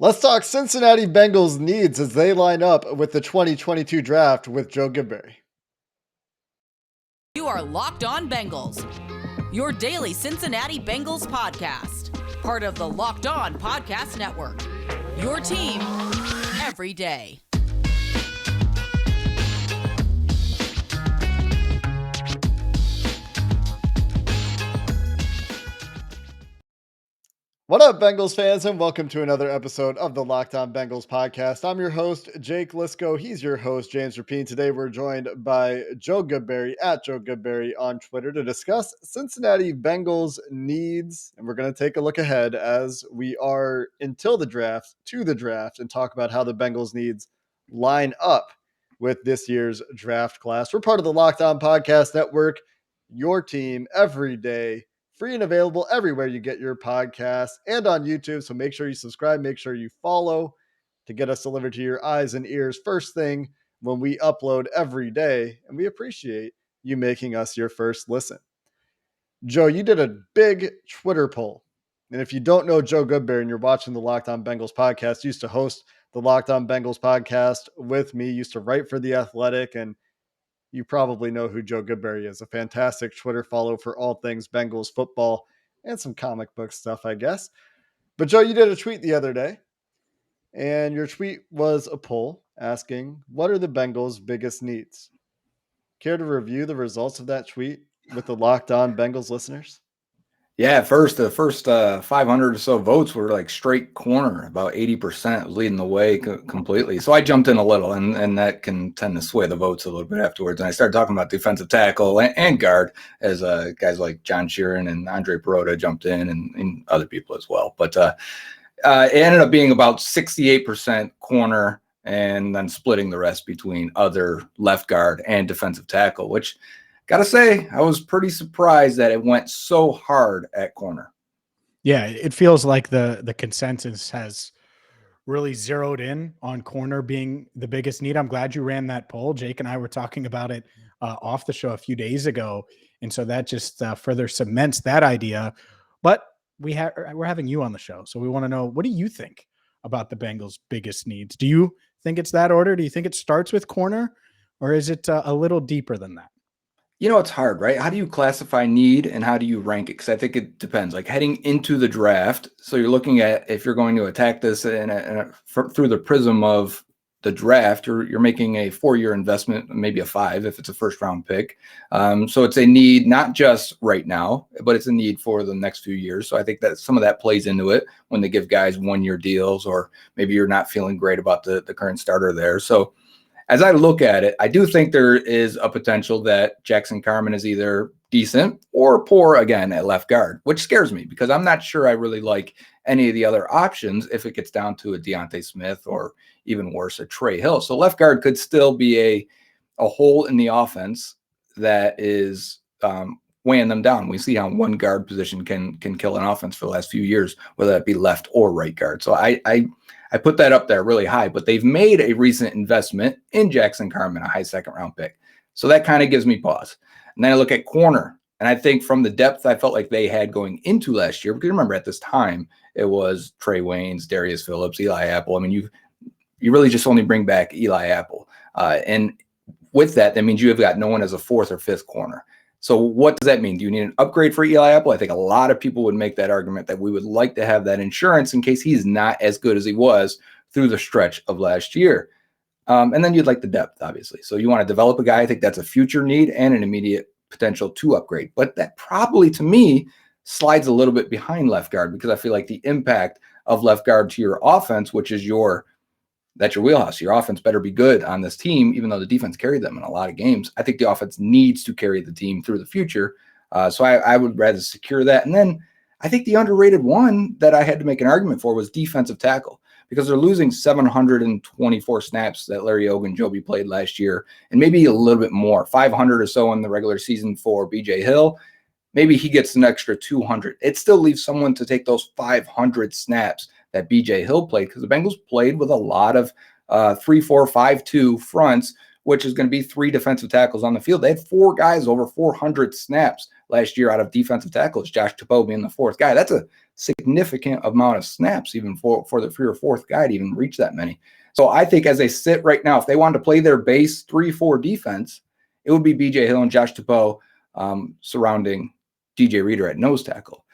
Let's talk Cincinnati Bengals needs as they line up with the 2022 draft with Joe Goodberry. You are Locked On Bengals, your daily Cincinnati Bengals podcast, part of the Locked On Podcast Network, your team every day. What up, Bengals fans, and welcome to another episode of the Locked On Bengals podcast. I'm your host, Jake Liscow. He's your host, James Rapien. Today, we're joined by Joe Goodberry at Joe Goodberry on Twitter to discuss Cincinnati Bengals needs. And we're going to take a look ahead as we are until the draft, to the draft, and talk about how the Bengals needs line up with this year's draft class. We're part of the Locked On Podcast Network, your team every day. Free and available everywhere you get your podcasts and on YouTube. So make sure you subscribe, make sure you follow to get us delivered to your eyes and ears first thing when we upload every day. And we appreciate you making us your first listen. Joe, you did a big Twitter poll. And if you don't know Joe Goodberry and you're watching the Locked On Bengals podcast, used to host the Locked On Bengals podcast with me, used to write for The Athletic, and you probably know who Joe Goodberry is, a fantastic Twitter follow for all things Bengals football and some comic book stuff, I guess. But Joe, you did a tweet the other day, and your tweet was a poll asking, what are the Bengals' biggest needs? Care to review the results of that tweet with the Locked On Bengals listeners? Yeah, the first 500 or so votes were like straight corner, about 80% leading the way completely. So I jumped in a little, and that can tend to sway the votes a little bit afterwards. And I started talking about defensive tackle and guard as guys like John Sheeran and Andre Perota jumped in and other people as well. But it ended up being about 68% corner and then splitting the rest between other left guard and defensive tackle, which gotta say, I was pretty surprised that it went so hard at corner. Yeah, it feels like the consensus has really zeroed in on corner being the biggest need. I'm glad you ran that poll. Jake and I were talking about it off the show a few days ago, and so that just further cements that idea. But we're having you on the show, so we want to know, what do you think about the Bengals' biggest needs? Do you think it's that order? Do you think it starts with corner, or is it a little deeper than that? You know, it's hard, right? How do you classify need and how do you rank it? Because I think it depends. Like heading into the draft, so you're looking at if you're going to attack this through the prism of the draft, you're making a 4-year investment, maybe a 5 if it's a first-round pick. So it's a need not just right now, but it's a need for the next few years. So I think that some of that plays into it when they give guys 1-year deals, or maybe you're not feeling great about the current starter there. So as I look at it, I do think there is a potential that Jackson Carman is either decent or poor again at left guard, which scares me because I'm not sure I really like any of the other options if it gets down to a Deontay Smith or even worse, a Trey Hill. So left guard could still be a hole in the offense that is weighing them down. We see how one guard position can kill an offense for the last few years, whether that be left or right guard. So I put that up there really high, but they've made a recent investment in Jackson Carman, a high second-round pick. So that kind of gives me pause. And then I look at corner, and I think from the depth I felt like they had going into last year, because remember at this time, it was Trey Waynes, Darius Phillips, Eli Apple. I mean, you really just only bring back Eli Apple. And with that means you have got no one as a 4th or 5th corner. So what does that mean? Do you need an upgrade for Eli Apple? I think a lot of people would make that argument that we would like to have that insurance in case he's not as good as he was through the stretch of last year. And then you'd like the depth, obviously. So you want to develop a guy. I think that's a future need and an immediate potential to upgrade. But that probably, to me, slides a little bit behind left guard because I feel like the impact of left guard to your offense, which is that's your wheelhouse. Your offense better be good on this team, even though the defense carried them in a lot of games. I think the offense needs to carry the team through the future. So I would rather secure that. And then I think the underrated one that I had to make an argument for was defensive tackle, because they're losing 724 snaps that Larry Ogunjobi played last year, and maybe a little bit more, 500 or so in the regular season for BJ Hill. Maybe he gets an extra 200. It still leaves someone to take those 500 snaps that BJ Hill played, because the Bengals played with a lot of 3-4-5-2 fronts which is going to be 3 defensive tackles on the field. They had 4 guys over 400 snaps last year out of defensive tackles, Josh Tupou being the 4th guy. That's a significant amount of snaps even for your 4th guy to even reach that many. So I think as they sit right now, if they wanted to play their base 3-4 defense, it would be BJ Hill and Josh Tupou surrounding DJ Reader at nose tackle.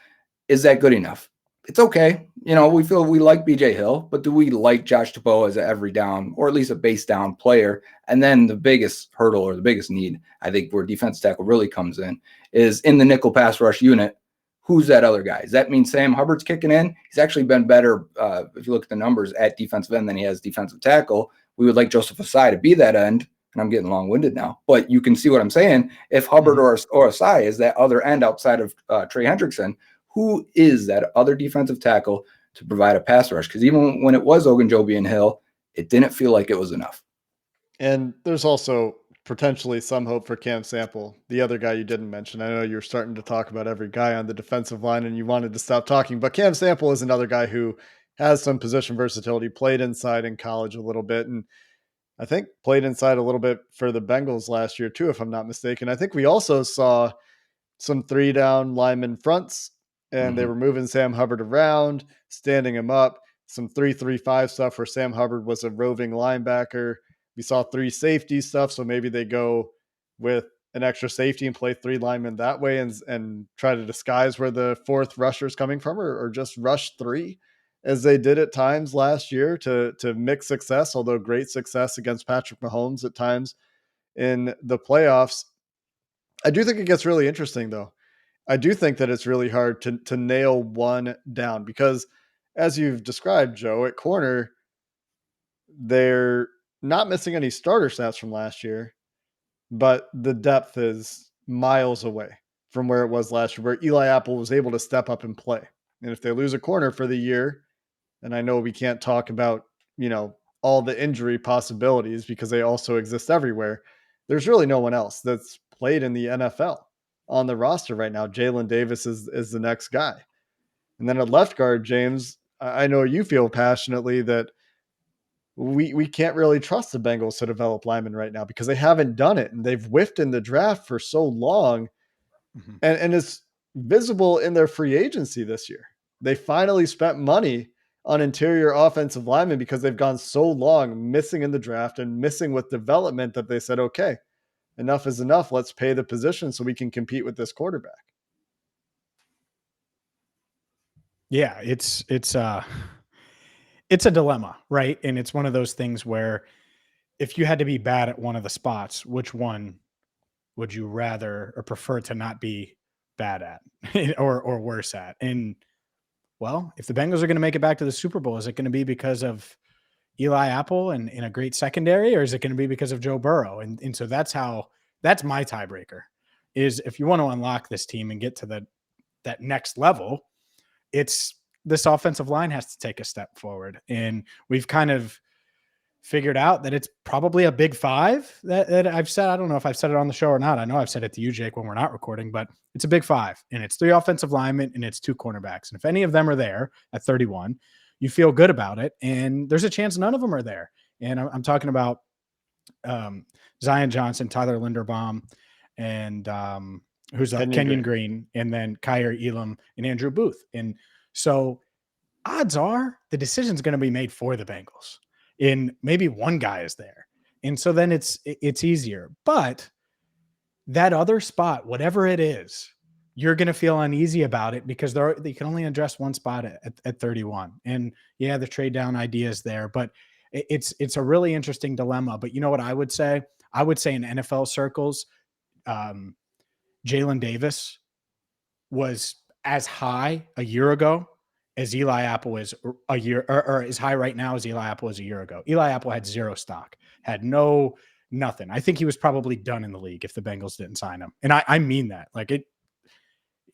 Is that good enough? It's okay. We feel we like BJ Hill, but do we like Josh Tupou as an every down or at least a base down player? And then the biggest hurdle or the biggest need, I think, where defense tackle really comes in is in the nickel pass rush unit. Who's that other guy? Does that mean Sam Hubbard's kicking in? He's actually been better, if you look at the numbers, at defensive end than he has defensive tackle. We would like Joseph Asai to be that end, and I'm getting long-winded now. But you can see what I'm saying. If Hubbard or Asai is that other end outside of Trey Hendrickson, who is that other defensive tackle to provide a pass rush? Because even when it was Ogunjobi and Hill, it didn't feel like it was enough. And there's also potentially some hope for Cam Sample, the other guy you didn't mention. I know you're starting to talk about every guy on the defensive line and you wanted to stop talking, but Cam Sample is another guy who has some position versatility, played inside in college a little bit, and I think played inside a little bit for the Bengals last year too, if I'm not mistaken. I think we also saw some 3-down lineman fronts, and they were moving Sam Hubbard around, standing him up, some 3-3-5 stuff where Sam Hubbard was a roving linebacker. We saw 3 safety stuff, so maybe they go with an extra safety and play 3 linemen that way and try to disguise where the 4th rusher is coming from, or just rush 3 as they did at times last year to mix success, although great success against Patrick Mahomes at times in the playoffs. I do think it gets really interesting, though. I do think that it's really hard to nail one down because, as you've described, Joe, at corner, they're not missing any starter snaps from last year, but the depth is miles away from where it was last year, where Eli Apple was able to step up and play. And if they lose a corner for the year, and I know we can't talk about, all the injury possibilities because they also exist everywhere, there's really no one else that's played in the NFL on the roster right now. Jalen Davis is the next guy. And then at left guard, James, I know you feel passionately that we can't really trust the Bengals to develop linemen right now because they haven't done it and they've whiffed in the draft for so long. And it's visible in their free agency this year. They finally spent money on interior offensive linemen because they've gone so long missing in the draft and missing with development that they said, okay, enough is enough. Let's pay the position so we can compete with this quarterback. Yeah, it's a dilemma, right? And it's one of those things where if you had to be bad at one of the spots, which one would you rather or prefer to not be bad at or worse at? And well, if the Bengals are going to make it back to the Super Bowl, is it going to be because of Eli Apple and in a great secondary, or is it going to be because of Joe Burrow? And so that's my tiebreaker is if you want to unlock this team and get to that next level, it's this offensive line has to take a step forward. And we've kind of figured out that it's probably a big 5 that I've said. I don't know if I've said it on the show or not. I know I've said it to you, Jake, when we're not recording, but it's a big 5 and it's 3 offensive linemen and it's 2 cornerbacks. And if any of them are there at 31, you feel good about it. And there's a chance none of them are there. And I'm talking about Zion Johnson, Tyler Linderbaum, and who's Kenyon Green, and then Kyer Elam and Andrew Booth. And so odds are the decision's going to be made for the Bengals. And maybe one guy is there. And so then it's easier. But that other spot, whatever it is, you're going to feel uneasy about it because they can only address one spot at 31. And yeah, the trade down idea is there, but it's a really interesting dilemma. But you know what I would say? I would say in NFL circles, Jalen Davis was as high a year ago as Eli Apple is a year, or as high right now as Eli Apple was a year ago. Eli Apple had 0 stock, had nothing. I think he was probably done in the league if the Bengals didn't sign him. And I mean that.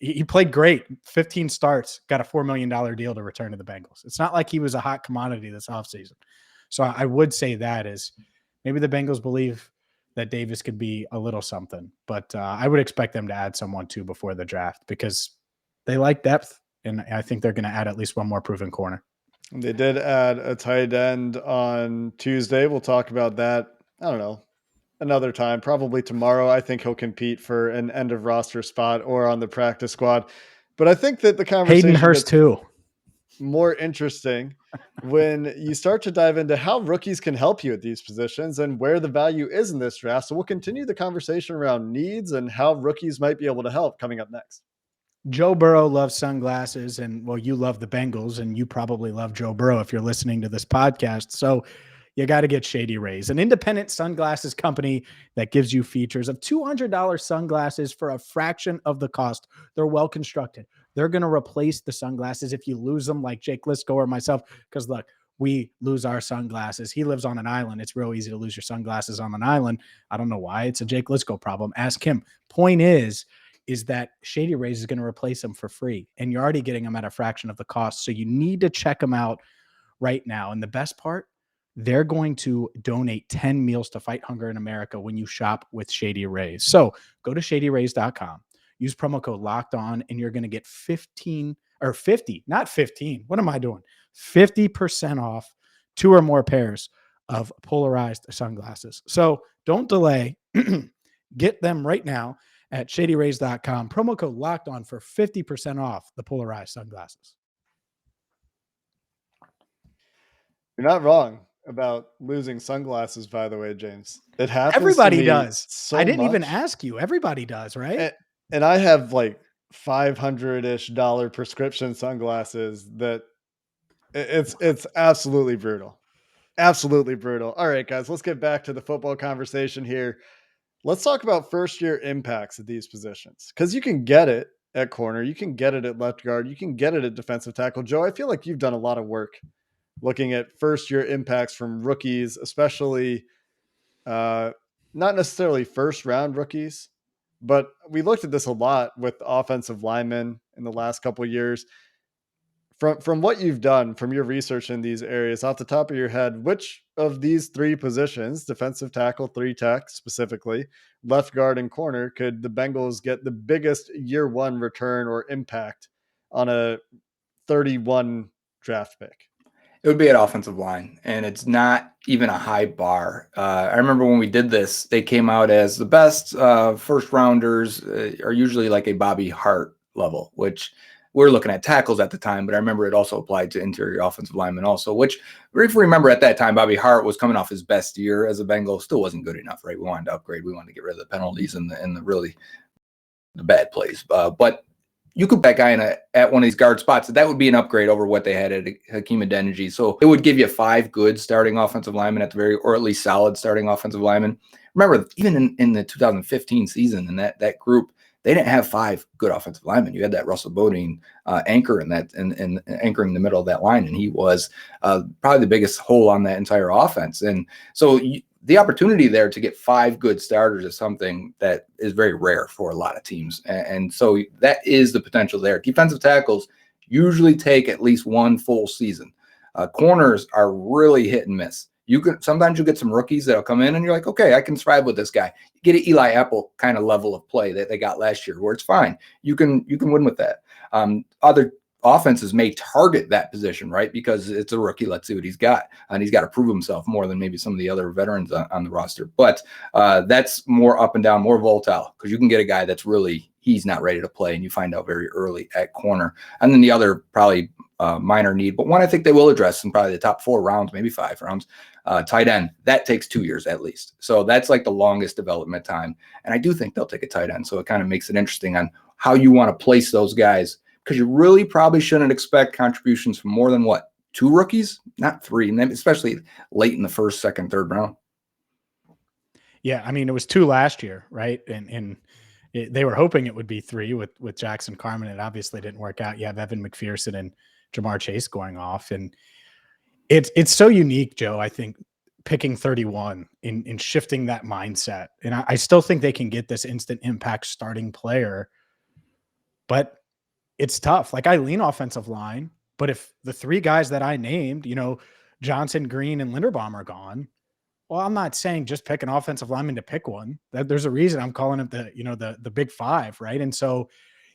He played great, 15 starts, got a $4 million deal to return to the Bengals. It's not like he was a hot commodity this offseason. So I would say that is maybe the Bengals believe that Davis could be a little something, but I would expect them to add someone too before the draft because they like depth. And I think they're going to add at least one more proven corner. They did add a tight end on Tuesday. We'll talk about that, I don't know, another time, probably tomorrow. I think he'll compete for an end of roster spot or on the practice squad. But I think that the Hayden conversation Hurst gets too. more interesting when you start to dive into how rookies can help you at these positions and where the value is in this draft. So we'll continue the conversation around needs and how rookies might be able to help coming up next. Joe Burrow loves sunglasses, and well, you love the Bengals, and you probably love Joe Burrow if you're listening to this podcast. So you got to get Shady Rays, an independent sunglasses company that gives you features of $200 sunglasses for a fraction of the cost. They're well constructed. They're going to replace the sunglasses if you lose them, like Jake Liscow or myself. Because look, we lose our sunglasses. He lives on an island. It's real easy to lose your sunglasses on an island. I don't know why. It's a Jake Liscow problem. Ask him. Point is that Shady Rays is going to replace them for free, and you're already getting them at a fraction of the cost. So you need to check them out right now. And the best part, they're going to donate 10 meals to fight hunger in America when you shop with Shady Rays. So go to shadyrays.com, use promo code locked on, and you're going to get 50, not 15. What am I doing? 50% off 2 or more pairs of polarized sunglasses. So don't delay. Get them right now at shadyrays.com. Promo code locked on for 50% off the polarized sunglasses. You're not wrong about losing sunglasses, by the way, James. It happens Everybody to me does. so I didn't much. even ask you. Everybody does, right? And I have like $500-ish prescription sunglasses that it's absolutely brutal. Absolutely brutal. All right, guys, let's get back to the football conversation here. Let's talk about first year impacts at these positions, because you can get it at corner, you can get it at left guard, you can get it at defensive tackle. Joe, I feel like you've done a lot of work looking at first year impacts from rookies, especially not necessarily first round rookies, but we looked at this a lot with offensive linemen in the last couple of years. From what you've done, from your research in these areas, off the top of your head, which of these 3 positions, defensive tackle, 3 tech specifically, left guard and corner, could the Bengals get the biggest year 1 return or impact on a 31 draft pick? It would be at offensive line, and it's not even a high bar. I remember when we did this, they came out as the best first rounders are usually like a Bobby Hart level, which we're looking at tackles at the time, but I remember it also applied to interior offensive linemen also, which if you remember at that time, Bobby Hart was coming off his best year as a Bengal, still wasn't good enough, right? We wanted to upgrade. We wanted to get rid of the penalties and the really the bad plays. But you could put that guy at one of these guard spots. That would be an upgrade over what they had at Hakeem Adeniji. So it would give you 5 good starting offensive linemen at the very, or at least solid starting offensive linemen. Remember, even in the 2015 season, in that group, they didn't have 5 good offensive linemen. You had that Russell Bodine anchor in that and anchoring the middle of that line, and he was probably the biggest hole on that entire offense. And so the opportunity there to get 5 good starters is something that is very rare for a lot of teams. And so that is the potential there. Defensive tackles usually take at least 1 full season. Corners are really hit and miss. Sometimes you get some rookies that'll come in and you're like, okay, I can thrive with this guy. You get an Eli Apple kind of level of play that they got last year where it's fine. You can win with that. Other offenses may target that position, right? Because it's a rookie. Let's see what he's got. And he's got to prove himself more than maybe some of the other veterans on the roster. But that's more up and down, more volatile, because you can get a guy that's really, he's not ready to play, and you find out very early at corner. And then the other probably minor need, but one I think they will address in probably the top 4 rounds, maybe 5 rounds, tight end. That takes 2 years at least. So that's like the longest development time. And I do think they'll take a tight end. So it kind of makes it interesting on how you want to place those guys, because you really probably shouldn't expect contributions from more than 2 rookies, not 3, and then especially late in the first, second, third round. Yeah, I mean, it was 2 last year, right? And they were hoping it would be 3 with Jackson Carman. It obviously didn't work out. You have Evan McPherson and Jamar Chase going off, and it's so unique, Joe. I think picking 31 in shifting that mindset, and I still think they can get this instant impact starting player, but it's tough. Like, I lean offensive line, but if the 3 guys that I named, Johnson, Green, and Linderbaum are gone, well, I'm not saying just pick an offensive lineman to pick one. There's a reason I'm calling it the big 5, right? And so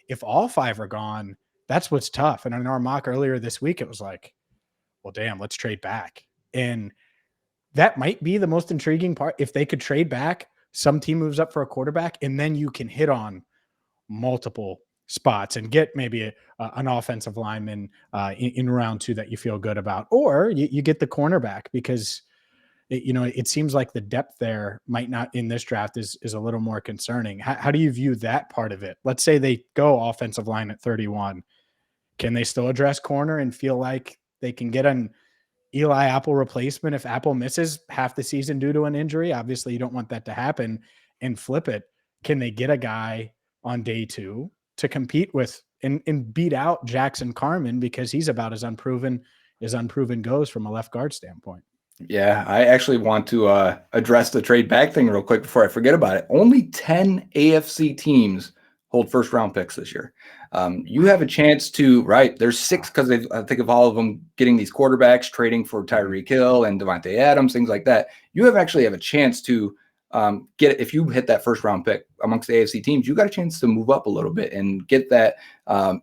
if all 5 are gone, that's what's tough. And in our mock earlier this week, it was like, well, damn, let's trade back. And that might be the most intriguing part. If they could trade back, some team moves up for a quarterback, and then you can hit on multiple spots and get maybe an offensive lineman in round 2 that you feel good about, or you get the cornerback because it seems like the depth there might not in this draft is a little more concerning. How do you view that part of it? Let's say they go offensive line at 31. Can they still address corner and feel like they can get an Eli Apple replacement if Apple misses half the season due to an injury? Obviously, you don't want that to happen, and flip it. Can they get a guy on day 2 to compete with and beat out Jackson Carman because he's about as unproven goes from a left guard standpoint? Yeah, I actually want to address the trade back thing real quick before I forget about it. Only 10 AFC teams hold first round picks this year. You have a chance to, right? There's 6 because I think of all of them getting these quarterbacks, trading for Tyreek Hill and Devontae Adams, things like that. You actually have a chance to get, if you hit that first round pick amongst the AFC teams, you got a chance to move up a little bit and get that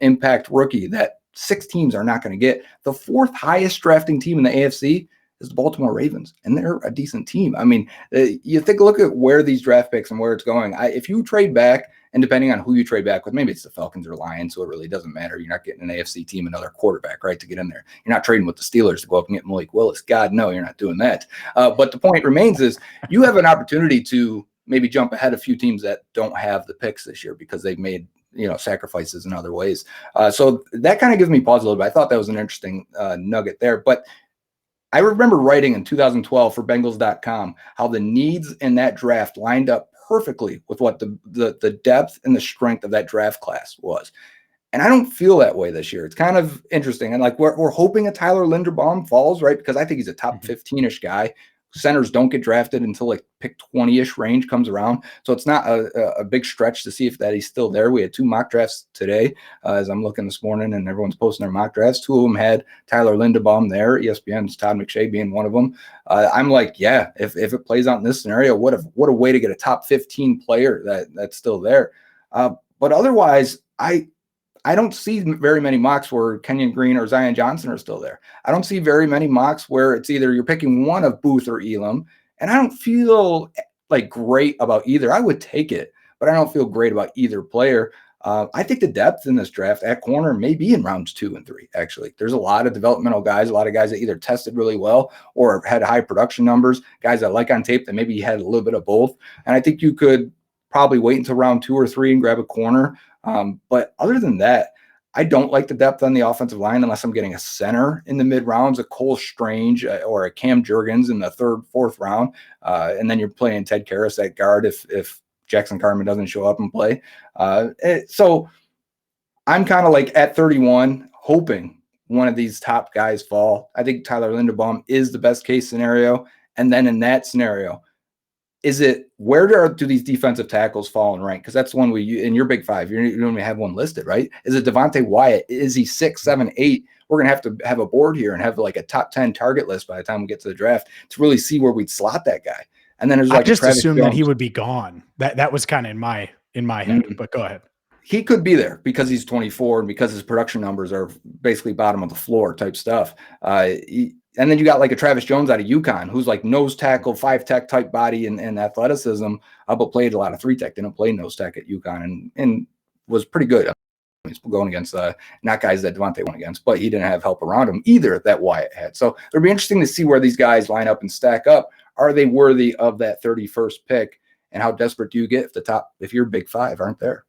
impact rookie that 6 teams are not going to get. The 4th highest drafting team in the AFC is the Baltimore Ravens, and they're a decent team. I mean, you take a look at where these draft picks and where it's going. If you trade back, and depending on who you trade back with, maybe it's the Falcons or Lions, so it really doesn't matter. You're not getting an AFC team, another quarterback, right, to get in there. You're not trading with the Steelers to go up and get Malik Willis. God, no, you're not doing that. But the point remains is you have an opportunity to maybe jump ahead a few teams that don't have the picks this year because they've made sacrifices in other ways. So that kind of gives me pause a little bit. I thought that was an interesting nugget there. But I remember writing in 2012 for Bengals.com how the needs in that draft lined up perfectly with what the depth and the strength of that draft class was. And I don't feel that way this year. It's kind of interesting. And like we're hoping a Tyler Linderbaum falls, right? Because I think he's a top 15-ish guy. Centers don't get drafted until like pick 20-ish range comes around. So it's not a big stretch to see if that he's still there. We had 2 mock drafts today as I'm looking this morning, and everyone's posting their mock drafts. 2 of them had Tyler Linderbaum there, ESPN's Todd McShay being one of them. I'm like, yeah, if it plays out in this scenario, what a way to get a top 15 player that's still there. But otherwise, I don't see very many mocks where Kenyon Green or Zion Johnson are still there. I don't see very many mocks where it's either you're picking one of Booth or Elam, and I don't feel like great about either. I would take it, but I don't feel great about either player. I think the depth in this draft at corner may be in rounds 2 and 3, actually. There's a lot of developmental guys, a lot of guys that either tested really well or had high production numbers, guys that like on tape that maybe had a little bit of both. And I think you could probably wait until round 2 or 3 and grab a corner. But other than that, I don't like the depth on the offensive line unless I'm getting a center in the mid rounds, a Cole Strange or a Cam Jurgens in the 3rd, 4th round. And then you're playing Ted Karras at guard if Jackson Carman doesn't show up and play. So I'm kind of like at 31, hoping one of these top guys fall. I think Tyler Linderbaum is the best case scenario. And then in that scenario, is it where do these defensive tackles fall in rank? Because that's one in your big 5, you don't even have one listed, right? Is it Devontae Wyatt? Is he 6, 7, 8? We're going to have a board here and have like a top 10 target list by the time we get to the draft to really see where we'd slot that guy. And then there's like I just assumed that he would be gone. That was kind of in my head, but go ahead. He could be there because he's 24 and because his production numbers are basically bottom of the floor type stuff. And then you got like a Travis Jones out of UConn, who's like nose tackle, 5-tech type body and athleticism, but played a lot of 3-tech, didn't play nose tech at UConn and was pretty good. He's going against not guys that Devontae went against, but he didn't have help around him either that Wyatt had. So it'll be interesting to see where these guys line up and stack up. Are they worthy of that 31st pick? And how desperate do you get if your big 5 aren't there?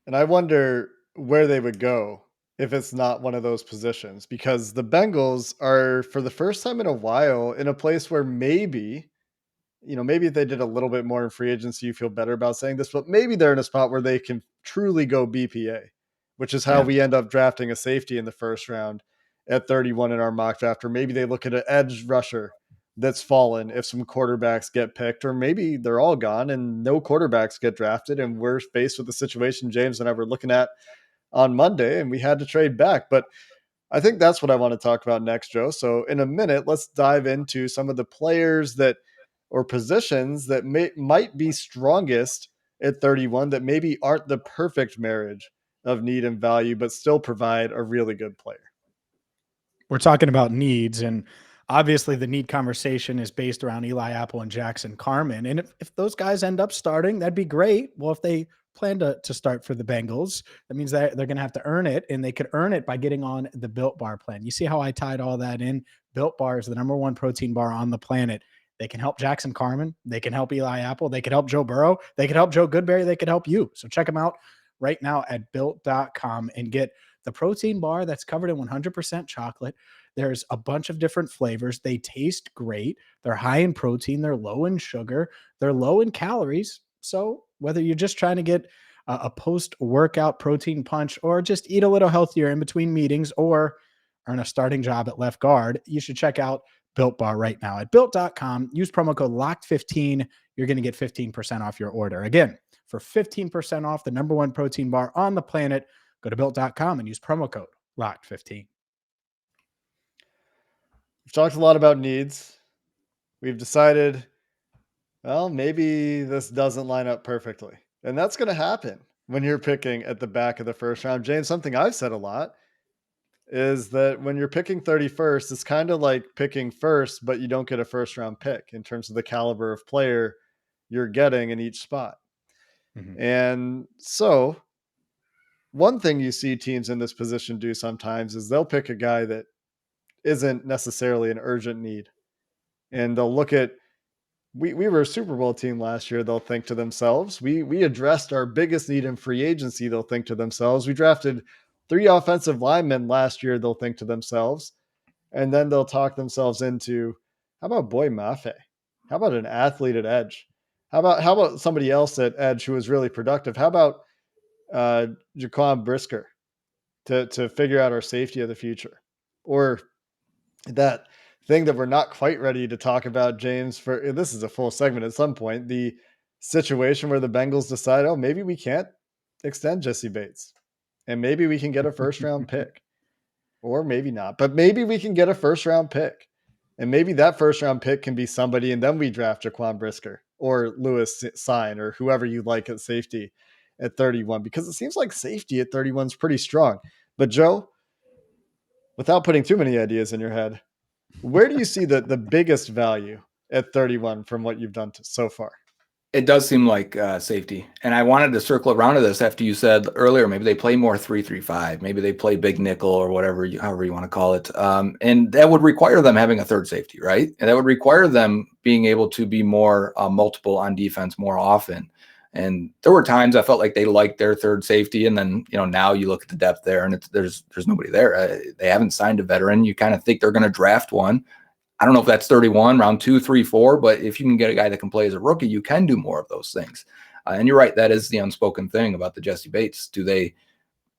And I wonder where they would go if it's not one of those positions, because the Bengals are, for the first time in a while, in a place where maybe if they did a little bit more in free agency, you feel better about saying this, but maybe they're in a spot where they can truly go BPA, which is how we end up drafting a safety in the first round at 31 in our mock draft. Or maybe they look at an edge rusher that's fallen if some quarterbacks get picked, or maybe they're all gone and no quarterbacks get drafted. And we're faced with the situation James and I were looking at on Monday, and we had to trade back. But I think that's what I want to talk about next, Joe. So in a minute, let's dive into some of the players or positions that might be strongest at 31 that maybe aren't the perfect marriage of need and value, but still provide a really good player. We're talking about needs, and obviously the need conversation is based around Eli Apple and Jackson Carman. And if those guys end up starting, that'd be great. Well, if they plan to start for the Bengals, that means that they're going to have to earn it, and they could earn it by getting on the Built Bar plan. You see how I tied all that in? Built Bar is the number one protein bar on the planet. They can help Jackson Carman. They can help Eli Apple. They can help Joe Burrow. They can help Joe Goodberry. They can help you. So check them out right now at built.com and get the protein bar that's covered in 100% chocolate. There's a bunch of different flavors. They taste great. They're high in protein. They're low in sugar. They're low in calories. So whether you're just trying to get a post-workout protein punch or just eat a little healthier in between meetings or earn a starting job at left guard, you should check out Built Bar right now at built.com. Use promo code LOCKED15. You're going to get 15% off your order. Again, for 15% off the number one protein bar on the planet, go to built.com and use promo code LOCKED15. We've talked a lot about needs. We've decided, well, maybe this doesn't line up perfectly. And that's going to happen when you're picking at the back of the first round. James, something I've said a lot is that when you're picking 31st, it's kind of like picking first, but you don't get a first round pick in terms of the caliber of player you're getting in each spot. Mm-hmm. And so one thing you see teams in this position do sometimes is they'll pick a guy that isn't necessarily an urgent need. And they'll look at, we were a Super Bowl team last year. They'll think to themselves, we addressed our biggest need in free agency. They'll think to themselves, we drafted 3 offensive linemen last year. They'll think to themselves, and then they'll talk themselves into, how about Boy Mafe? How about an athlete at edge? How about somebody else at edge who was really productive? How about Jaquan Brisker to figure out our safety of the future? Or that thing that we're not quite ready to talk about, James, for this is a full segment at some point, the situation where the Bengals decide, oh, maybe we can't extend Jesse Bates and maybe we can get a first round pick, or maybe not, but maybe we can get a first round pick, and maybe that first round pick can be somebody. And then we draft Jaquan Brisker or Lewis Sign or whoever you like at safety at 31, because it seems like safety at 31 is pretty strong. But Joe, without putting too many ideas in your head, where do you see the biggest value at 31 from what you've done so far? It does seem like safety. And I wanted to circle around to this after you said earlier, maybe they play more 3-3-5. Maybe they play big nickel or whatever, however you want to call it. And that would require them having a third safety, right? And that would require them being able to be more multiple on defense more often. And there were times I felt like they liked their third safety. And then, now you look at the depth there and there's nobody there. They haven't signed a veteran. You kind of think they're going to draft one. I don't know if that's 31, round 2, 3, 4, but if you can get a guy that can play as a rookie, you can do more of those things. And you're right. That is the unspoken thing about the Jesse Bates.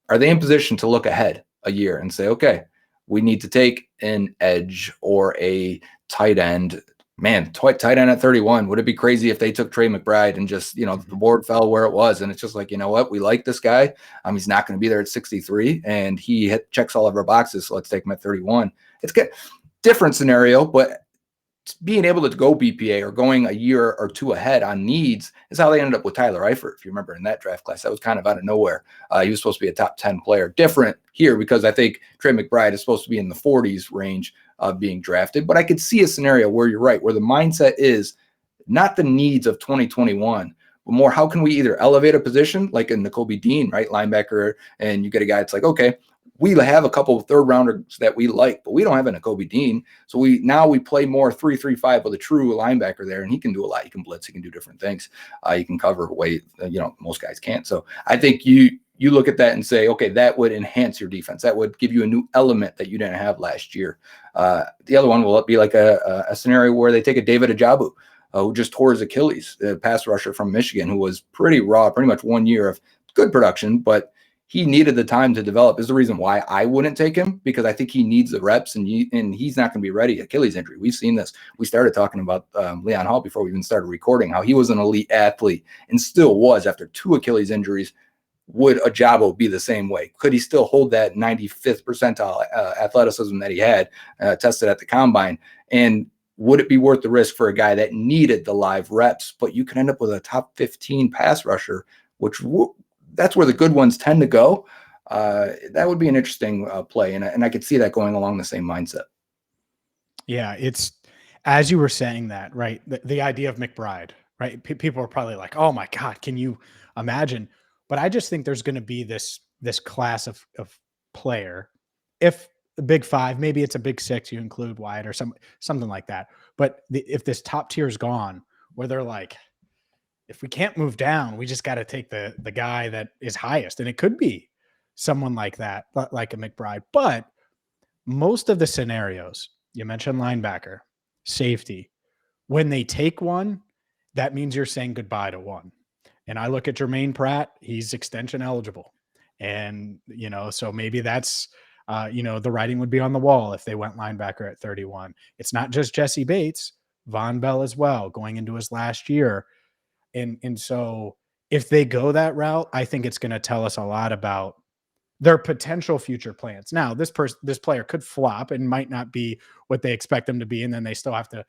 Are they in position to look ahead a year and say, okay, we need to take an edge or a tight end? Man, tight end at 31. Would it be crazy if they took Trey McBride and just, the board fell where it was? And it's just like, you know what? We like this guy. He's not going to be there at 63 and he checks all of our boxes. So let's take him at 31. It's good. Different scenario, but being able to go BPA or going a year or two ahead on needs is how they ended up with Tyler Eifert. If you remember in that draft class, that was kind of out of nowhere. He was supposed to be a top 10 player. Different here because I think Trey McBride is supposed to be in the 40s range of being drafted. But I could see a scenario where you're right, where the mindset is not the needs of 2021, but more how can we either elevate a position like in Nakobe Dean, right, linebacker, and you get a guy that's like, okay, we have a couple of third rounders that we like, but we don't have a Nakobe Dean. So we play more 3-3-5 with a true linebacker there, and he can do a lot. He can blitz, he can do different things. He can cover weight, most guys can't. So I think you look at that and say, okay, that would enhance your defense. That would give you a new element that you didn't have last year. The other one will be like a scenario where they take a David Ajabu, who just tore his Achilles, a pass rusher from Michigan, who was pretty raw, pretty much 1 year of good production, but he needed the time to develop. Is the reason why I wouldn't take him, because I think he needs the reps and he's not going to be ready. Achilles injury. We've seen this. We started talking about Leon Hall before we even started recording, how he was an elite athlete and still was after 2 Achilles injuries. Would Ajabo be the same way? Could he still hold that 95th percentile athleticism that he had tested at the combine? And would it be worth the risk for a guy that needed the live reps, but you could end up with a top 15 pass rusher, which that's where the good ones tend to go. That would be an interesting play. And I could see that going along the same mindset. Yeah, it's as you were saying that, right? The idea of McBride, right? People are probably like, "Oh my God, can you imagine?" But I just think there's going to be this class of player. If the big five, maybe it's a big six, you include Wyatt or something like that. But if this top tier is gone, where they're like, if we can't move down, we just got to take the guy that is highest, and it could be someone like that, like a McBride. But most of the scenarios, you mentioned linebacker, safety, when they take one, that means you're saying goodbye to one. And I look at Jermaine Pratt, he's extension eligible. And, so maybe that's, the writing would be on the wall if they went linebacker at 31. It's not just Jesse Bates, Von Bell as well, going into his last year. And so if they go that route, I think it's going to tell us a lot about their potential future plans. Now, this player could flop and might not be what they expect them to be, and then they still have to,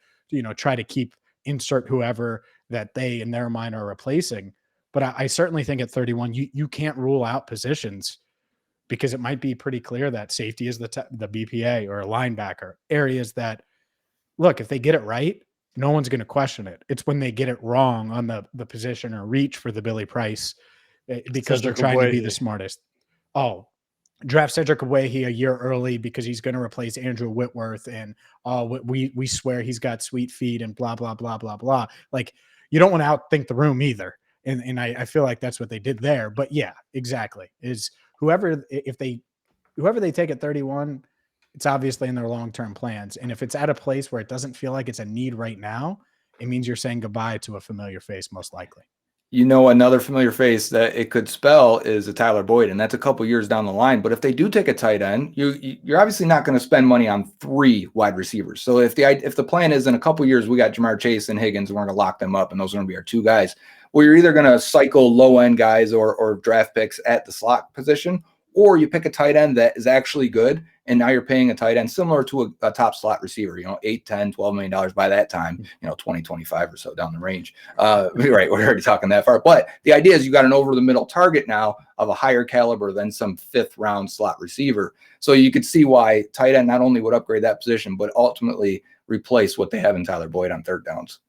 try to insert whoever that they in their mind are replacing. But I certainly think at 31, you can't rule out positions because it might be pretty clear that safety is the BPA or a linebacker areas that look, if they get it right, no one's going to question it. It's when they get it wrong on the position or reach for the Billy Price because they're Cedric trying to be the Ogbuehi. smartest. Oh, draft Cedric Ogbuehi a year early because he's going to replace Andrew Whitworth, and we swear he's got sweet feet and blah blah blah blah blah. Like you don't want to outthink the room either, and I feel like that's what they did there. But yeah, exactly. Is whoever they take at 31, it's obviously in their long term plans, and if it's at a place where it doesn't feel like it's a need right now, it means you're saying goodbye to a familiar face, most likely. Another familiar face that it could spell is a Tyler Boyd, and that's a couple years down the line. But if they do take a tight end, you're obviously not going to spend money on 3 wide receivers. So if the plan is in a couple years we got Jamar Chase and Higgins, and we're going to lock them up, and those are going to be our 2 guys, well, you're either going to cycle low end guys or draft picks at the slot position, or you pick a tight end that is actually good, and now you're paying a tight end similar to a top slot receiver, $8, $10, $12 million by that time, 2025 or so down the range. Right, we're already talking that far. But the idea is you got an over-the-middle target now of a higher caliber than some 5th-round slot receiver. So you could see why tight end not only would upgrade that position, but ultimately replace what they have in Tyler Boyd on third downs.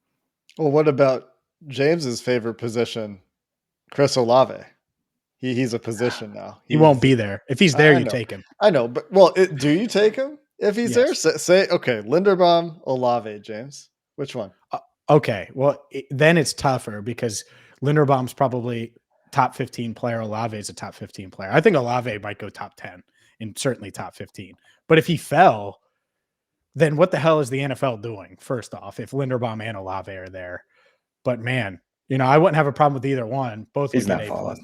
Well, what about James's favorite position, Chris Olave? He's a position now. He won't be there. If he's there, you take him. I know, but do you take him if he's there? Say okay, Linderbaum, Olave, James. Which one? Okay, well then it's tougher because Linderbaum's probably top 15 player. Olave is a top 15 player. I think Olave might go top 10 and certainly top 15. But if he fell, then what the hell is the NFL doing? First off, if Linderbaum and Olave are there, but man, I wouldn't have a problem with either one. Both would get A+.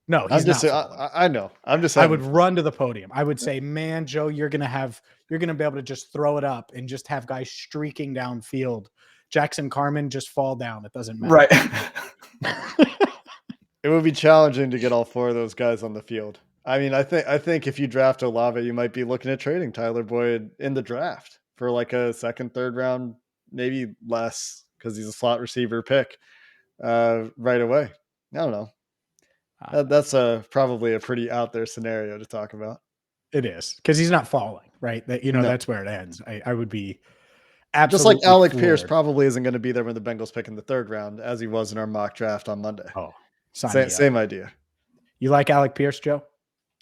No, he's not. I know. I'm just. I would run to the podium. I would say, man, Joe, you're gonna be able to just throw it up and just have guys streaking downfield. Jackson Carman just fall down. It doesn't matter. Right. It would be challenging to get all 4 of those guys on the field. I mean, I think if you draft Olave, you might be looking at trading Tyler Boyd in the draft for like a 2nd, 3rd round, maybe less because he's a slot receiver pick right away. I don't know. That's probably a pretty out there scenario to talk about. It is because he's not falling, right? That that's where it ends. I would be absolutely just like Alec floored. Pierce probably isn't going to be there when the Bengals pick in the 3rd round, as he was in our mock draft on Monday. Oh, same idea. You like Alec Pierce, Joe?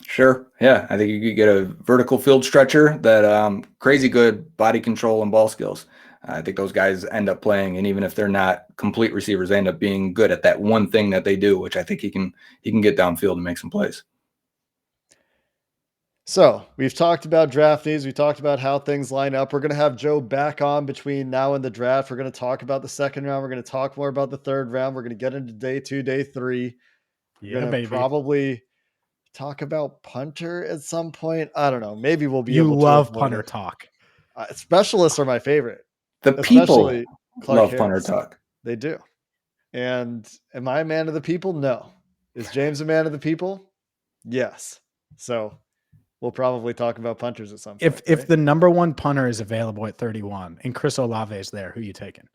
Sure. Yeah, I think you could get a vertical field stretcher that crazy good body control and ball skills. I think those guys end up playing, and even if they're not complete receivers, they end up being good at that one thing that they do, which I think he can get downfield and make some plays. So we've talked about draft needs. We talked about how things line up. We're going to have Joe back on between now and the draft. We're going to talk about the 2nd round. We're going to talk more about the 3rd round. We're going to get into day 2, day 3. We're going to probably talk about punter at some point. I don't know. Maybe we'll be able to. You love punter talk. Specialists are my favorite. The people love punter talk. They do. And am I a man of the people? No. Is James a man of the people? Yes. So we'll probably talk about punters at some point. If the number 1 punter is available at 31 and Chris Olave is there, who are you taking?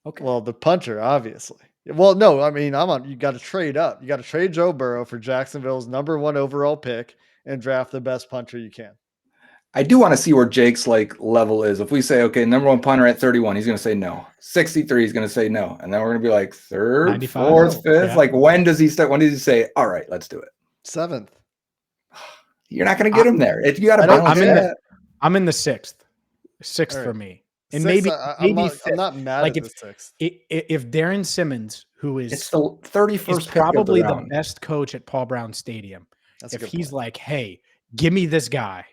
Okay. Well, the punter, obviously. Well, no, I mean, you got to trade up. You got to trade Joe Burrow for Jacksonville's number 1 overall pick and draft the best punter you can. I do want to see where Jake's like level is. If we say, okay, number one punter at 31, he's going to say no. 63, he's going to say no. And then we're going to be like third, 95? fourth, fifth. Yeah. Like, when does he start? When does he say, all right, let's do it? 7th. You're not going to get him there. You got to I don't balance care. that. I'm in the sixth All for right. me. And 6th, maybe I'm fifth. not mad Like at the 6th. if Darren Simmons, who It's is the 31st is pick of probably the round. best coach at Paul Brown Stadium, That's a if good he's point. like, hey, give me this guy,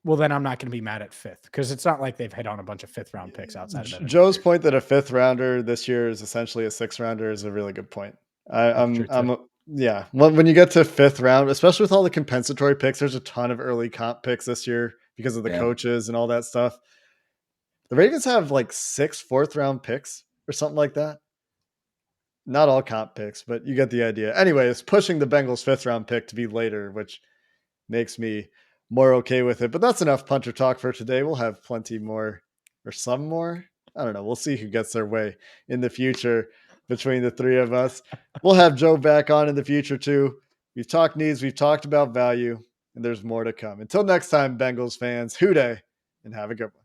well, then I'm not going to be mad at 5th, because it's not like they've hit on a bunch of 5th round picks outside of it. Joe's point that a 5th rounder this year is essentially a 6th rounder is a really good point. Yeah. When you get to 5th round, especially with all the compensatory picks, there's a ton of early comp picks this year because of the coaches and all that stuff. The Ravens have like 6 4th round picks or something like that. Not all comp picks, but you get the idea. Anyway, it's pushing the Bengals 5th round pick to be later, which makes me more okay with it. But that's enough punter talk for today. We'll have plenty more or some more. I don't know. We'll see who gets their way in the future between the three of us. We'll have Joe back on in the future too. We've talked needs, we've talked about value, and there's more to come. Until next time, Bengals fans, hoo-day, and have a good one.